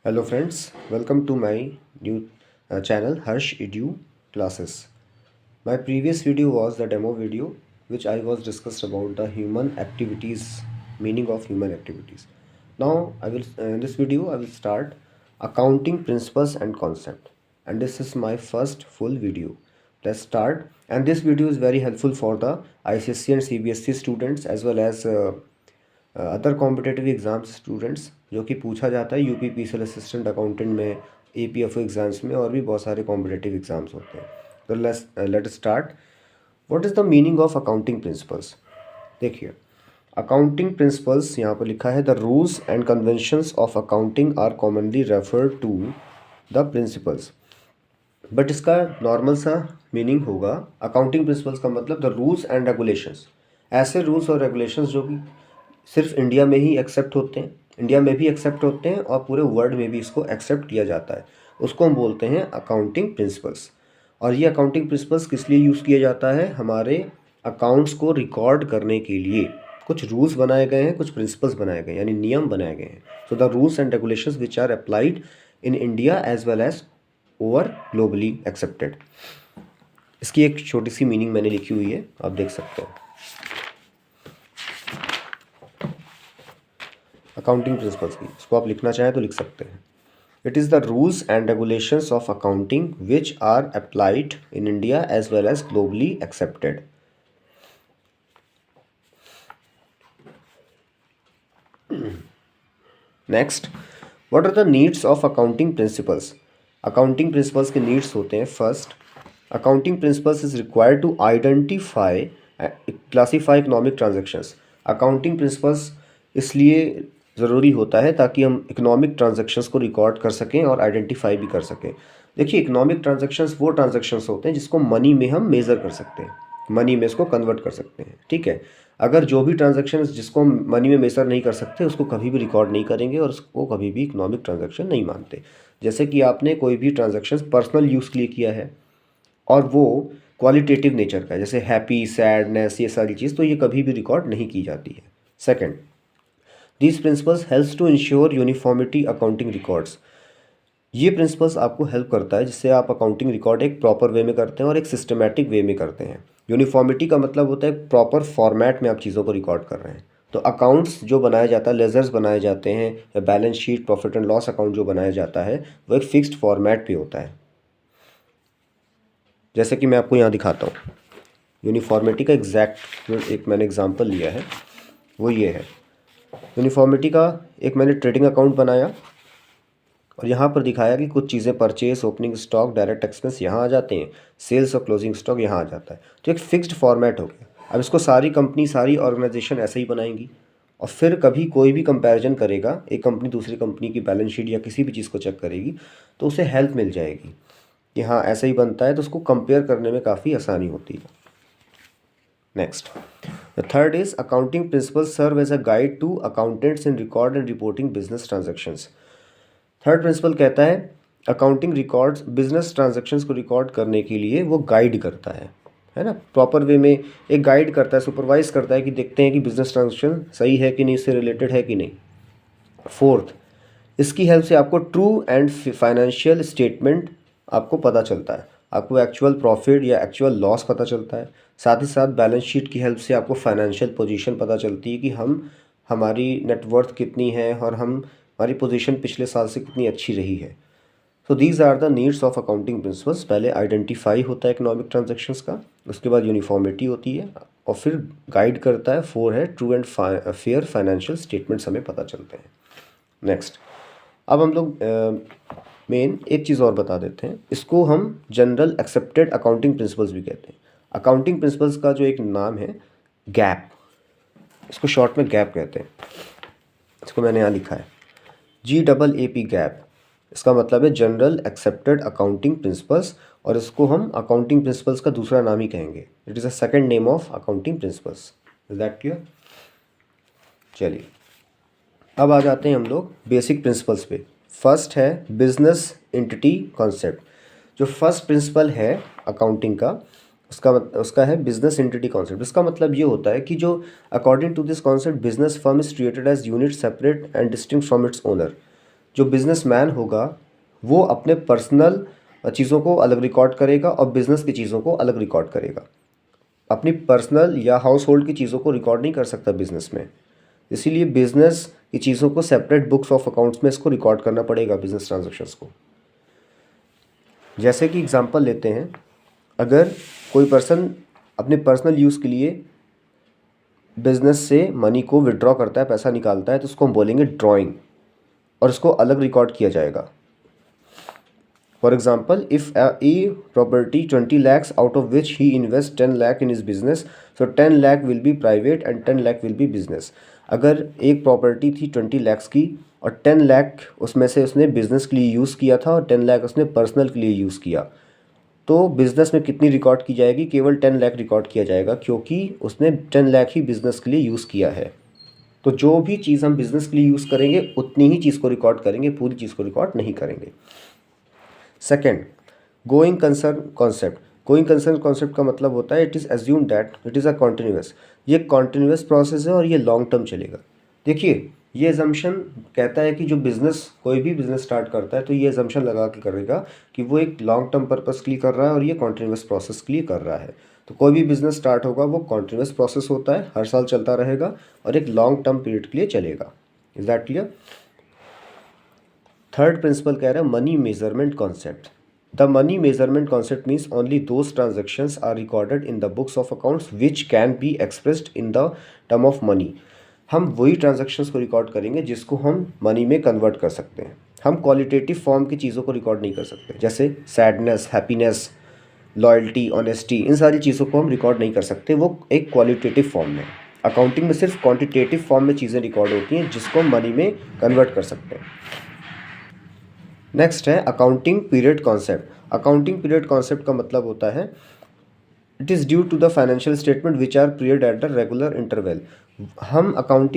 Hello friends, welcome to my new channel Harsh Edu Classes. My previous video was the demo video which I was discussed about the human activities, meaning of human activities. Now I will in this video I will start accounting principles and concept, and this is my first full video. Let's start, and this video is very helpful for the ICSE and CBSE students as well as other competitive exams students, जो कि पूछा जाता है UP PCL assistant accountant में, एपीएफओ exams में, और भी बहुत सारे कॉम्पिटेटिव एग्ज़ाम्स होते हैं. तो let start. What is the meaning of accounting principles? देखिए, अकाउंटिंग प्रिंसिपल्स यहाँ पर लिखा है, the rules and conventions of accounting are commonly referred to the principles. But इसका नॉर्मल सा मीनिंग होगा, अकाउंटिंग प्रिंसिपल्स का मतलब द रूल्स एंड रेगुलेशंस, ऐसे रूल्स और रेगुलेशंस जो कि सिर्फ इंडिया में ही एक्सेप्ट होते हैं, इंडिया में भी एक्सेप्ट होते हैं और पूरे वर्ल्ड में भी इसको एक्सेप्ट किया जाता है, उसको हम बोलते हैं अकाउंटिंग प्रिंसिपल्स. और ये अकाउंटिंग प्रिंसिपल्स किस लिए यूज़ किया जाता है? हमारे अकाउंट्स को रिकॉर्ड करने के लिए कुछ रूल्स बनाए गए हैं, कुछ प्रिंसिपल्स बनाए गए हैं, यानी नियम बनाए गए हैं. So the rules and regulations which are applied in India as well as over globally accepted. इसकी एक छोटी सी मीनिंग मैंने लिखी हुई है, आप देख सकते हैं. अकाउंटिंग प्रिंसिपल्स की, इसको आप लिखना चाहें तो लिख सकते हैं. It is the rules and regulations of accounting which are applied in India as well as globally accepted. Next, what are the needs of accounting principles? Accounting principles के नीड्स होते हैं. First, accounting principles is required to identify classify economic transactions. Accounting principles इसलिए ज़रूरी होता है ताकि हम economic transactions को रिकॉर्ड कर सकें और आइडेंटिफाई भी कर सकें. देखिए, इकोनॉमिक ट्रांजेक्शन्स वो ट्रांजेक्शन्स होते हैं जिसको मनी में हम मेज़र कर सकते हैं, मनी में इसको कन्वर्ट कर सकते हैं. ठीक है, अगर जो भी ट्रांजेक्शन्स जिसको हम मनी में मेज़र नहीं कर सकते उसको कभी भी रिकॉर्ड नहीं करेंगे और उसको कभी भी इकोनॉमिक ट्रांजेक्शन नहीं मानते. जैसे कि आपने कोई भी ट्रांजेक्शन्स पर्सनल यूज़ के लिए किया है और वो क्वालिटेटिव नेचर का है, जैसे हैप्पी, सैडनेस, ये सारी चीज़, तो ये कभी भी रिकॉर्ड नहीं की जाती है. Second, these principles helps to ensure uniformity accounting records. ये प्रिंसिपल्स आपको हेल्प करता है जिससे आप अकाउंटिंग रिकॉर्ड एक प्रॉपर वे में करते हैं और एक सिस्टमेटिक वे में करते हैं. यूनिफॉर्मिटी का मतलब होता है प्रॉपर फॉर्मेट में आप चीज़ों को रिकॉर्ड कर रहे हैं. तो अकाउंट्स जो बनाया जाता है, लेजर्स बनाए जाते हैं या balance sheet, profit and loss account जो बनाया जाता है, वो एक फिक्स्ड फॉर्मेट पे होता है. जैसे कि मैं आपको यहाँ दिखाता हूँ यूनिफॉर्मिटी का एग्जैक्ट जो एक मैंने एग्जांपल लिया है वो ये है. यूनिफॉर्मिटी का एक मैंने ट्रेडिंग अकाउंट बनाया और यहाँ पर दिखाया कि कुछ चीज़ें purchase, opening stock, direct expense यहाँ आ जाते हैं, सेल्स और क्लोजिंग स्टॉक यहाँ आ जाता है. तो एक फिक्स्ड फॉर्मेट हो गया. अब इसको सारी कंपनी, सारी ऑर्गेनाइजेशन ऐसे ही बनाएंगी और फिर कभी कोई भी कंपैरिजन करेगा, एक कंपनी दूसरी कंपनी की बैलेंस शीट या किसी भी चीज़ को चेक करेगी तो उसे हेल्प मिल जाएगी कि हाँ ऐसा ही बनता है, तो उसको कंपेयर करने में काफ़ी आसानी होती है. Next, the third is accounting principles serve as a guide to accountants in record and reporting business transactions. Third principle कहता है अकाउंटिंग रिकॉर्ड्स, बिजनेस ट्रांजैक्शंस को रिकॉर्ड करने के लिए वो गाइड करता है ना, प्रॉपर वे में एक गाइड करता है, सुपरवाइज करता है कि देखते हैं कि बिजनेस ट्रांजैक्शन सही है कि नहीं, इससे रिलेटेड है कि नहीं. फोर्थ, इसकी हेल्प से आपको ट्रू एंड फाइनेंशियल स्टेटमेंट आपको पता चलता है, आपको एक्चुअल प्रॉफिट या एक्चुअल लॉस पता चलता है. साथ ही साथ बैलेंस शीट की हेल्प से आपको फाइनेंशियल पोजीशन पता चलती है कि हमारी नेटवर्थ कितनी है और हमारी पोजीशन पिछले साल से कितनी अच्छी रही है. So these are the needs of accounting principles. पहले आइडेंटिफाई होता है इकोनॉमिक ट्रांजेक्शंस का, उसके बाद यूनिफॉर्मिटी होती है और फिर गाइड करता है. फोर है true and fair financial statements हमें पता चलते हैं. नेक्स्ट, अब हम लोग मेन एक चीज़ और बता देते हैं, इसको हम जनरल एक्सेप्टेड अकाउंटिंग प्रिंसिपल्स भी कहते हैं. अकाउंटिंग प्रिंसिपल्स का जो एक नाम है गैप, इसको शॉर्ट में गैप कहते हैं. इसको मैंने यहाँ लिखा है GAAP गैप. इसका मतलब है जनरल एक्सेप्टेड अकाउंटिंग प्रिंसिपल्स, और इसको हम अकाउंटिंग प्रिंसिपल्स का दूसरा नाम ही कहेंगे. It is a second name of accounting principles. Is that clear? चलिए, अब आ जाते हैं हम लोग बेसिक प्रिंसिपल्स पे. फर्स्ट है बिजनेस एंटिटी कॉन्सेप्ट. जो फर्स्ट प्रिंसिपल है अकाउंटिंग का, उसका है बिजनेस एंटिटी कॉन्सेप्ट. इसका मतलब ये होता है कि जो according to this concept business firm is treated as unit separate and distinct from its owner. जो बिजनेसमैन होगा वो अपने पर्सनल चीज़ों को अलग रिकॉर्ड करेगा और बिजनेस की चीज़ों को अलग रिकॉर्ड करेगा। अपनी पर्सनल या हाउस होल्ड की चीज़ों को रिकॉर्ड नहीं कर सकता बिजनेस में, इसीलिए बिजनेस की चीज़ों को सेपरेट बुक्स ऑफ अकाउंट्स में इसको रिकॉर्ड करना पड़ेगा बिजनेस ट्रांजेक्शन्स को। जैसे कि एग्जांपल लेते हैं, अगर कोई पर्सन अपने पर्सनल यूज़ के लिए बिजनेस से मनी को विड्रॉ करता है, पैसा निकालता है, तो उसको हम बोलेंगे ड्राइंग और उसको अलग रिकॉर्ड किया जाएगा। For example, if a property 20 lakhs out of which he invests 10 lakh in his business, so 10 lakh will be private and 10 lakh will be business। अगर एक प्रॉपर्टी थी 20 lakhs की और 10 लाख उसमें से उसने बिज़नेस के लिए यूज़ किया था और 10 लाख उसने पर्सनल के लिए यूज़ किया, तो बिज़नेस में कितनी रिकॉर्ड की जाएगी? केवल 10 लाख रिकॉर्ड किया जाएगा, क्योंकि उसने 10 लाख ही बिज़नेस के लिए यूज़ किया है। तो जो भी चीज़ हम बिज़नेस के लिए यूज़ करेंगे उतनी ही चीज़ को रिकॉर्ड करेंगे, पूरी चीज़ को रिकॉर्ड नहीं करेंगे। Second, going concern concept. Going concern concept का मतलब होता है it is assume that it is a continuous. ये कॉन्टिन्यूस प्रोसेस है और ये लॉन्ग टर्म चलेगा। देखिए, ये एजम्पशन कहता है कि जो बिज़नेस, कोई भी बिज़नेस स्टार्ट करता है तो ये एजम्पशन लगा के करेगा कि वो एक लॉन्ग टर्म पर्पस के लिए कर रहा है और ये कॉन्टिन्यूस प्रोसेस के लिए कर रहा है। तो कोई भी बिज़नेस स्टार्ट होगा वो कॉन्टिन्यूस प्रोसेस होता है, हर साल चलता रहेगा और एक लॉन्ग टर्म पीरियड के लिए चलेगा। Is that clear? Third principle कह रहा है money measurement concept. The money measurement concept means only those transactions are recorded in the books of accounts which can be expressed in the term of money. हम वही transactions को record करेंगे जिसको हम money में कन्वर्ट कर सकते हैं। हम क्वालिटेटिव फॉर्म की चीज़ों को रिकॉर्ड नहीं कर सकते, जैसे सैडनेस, हैप्पीनेस, लॉयल्टी, ऑनेस्टी, इन सारी चीज़ों को हम रिकॉर्ड नहीं कर सकते, वो एक क्वालिटेटिव फॉर्म में। अकाउंटिंग में सिर्फ क्वांटिटेटिव फॉर्म में चीज़ें रिकॉर्ड होती हैं जिसको हम मनी में कन्वर्ट कर सकते हैं। नेक्स्ट है accounting period concept. Accounting period concept का मतलब होता है it is due to the financial statement which are period at the regular interval. हम अकाउंटिंग